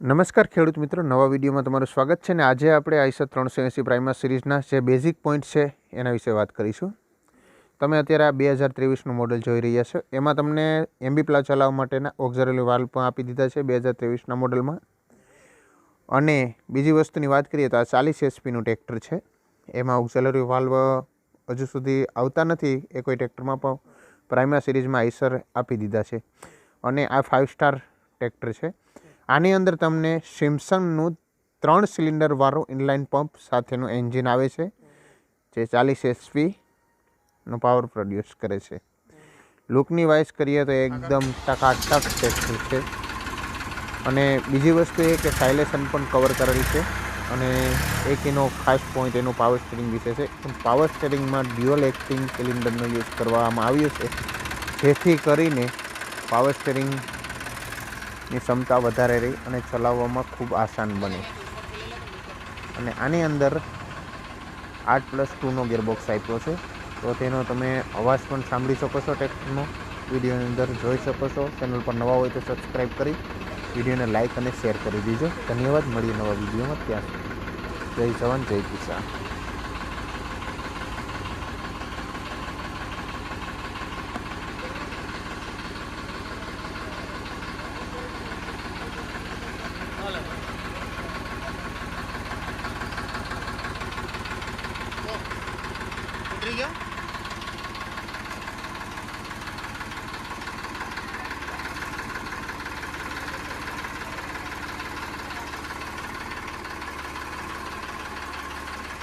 નમસ્કાર ખેડૂત મિત્રો, નવા વિડીયોમાં તમારું સ્વાગત છે. ને આજે આપણે આઈસર 380 પ્રાઇમા સિરીઝના જે બેઝિક પોઈન્ટ છે એના વિશે વાત કરીશું. તમે અત્યારે આ 2023નું મોડલ જોઈ રહ્યા છો. એમાં તમને એમબી પ્લા ચલાવવા માટેના ઓક્ઝિલરી વાલ્વ પણ આપી દીધા છે 2023ના મોડલમાં. અને બીજી વસ્તુની વાત કરીએ તો આ 40 HP ટ્રેક્ટર છે. એમાં ઓક્ઝિલરી વાલ્વ હજુ સુધી આવતા નથી એ કોઈ ટ્રેક્ટરમાં, પણ પ્રાઇમા સિરીઝમાં આઈસર આપી દીધા છે. અને આ 5 સ્ટાર ટ્રેક્ટર છે. આની અંદર તમને સિમ્પસનનું 3 સિલિન્ડરવાળું ઇનલાઇન પંપ સાથેનું એન્જિન આવે છે, જે 40 HPનો પાવર પ્રોડ્યુસ કરે છે. લુકની વાઇઝ કરીએ તો એકદમ ટકાટક ટ્રેક્ટર છે. અને બીજી વસ્તુ એ કે સાયલેશન પણ કવર કરેલી છે. અને એક એનો ખાસ પોઈન્ટ એનું પાવર સ્ટીરિંગ વિશે છે. પાવર સ્ટીરિંગમાં ડ્યુઅલ એક્ટિંગ સિલિન્ડરનો યુઝ કરવામાં આવ્યો છે, જેથી કરીને પાવર સ્ટીરિંગની ક્ષમતા વધારે રહી અને ચલાવવામાં ખૂબ આસાન બને. અને આની અંદર 8+2નો ગિયરબોક્સ આપ્યો છે, તો તેનો તમે અવાજ પણ સાંભળી શકો છો. ટ્રેક્ટરનો વિડીયોની અંદર જોઈ શકો છો. ચેનલ પર નવા હોય તો સબસ્ક્રાઈબ કરી વિડીયોને લાઇક અને શેર કરી દીજો. ધન્યવાદ. મળીએ નવા વિડીયોમાં. ત્યાં સુધી જય જવાન જય કિસાન. ઉતરી ગયો.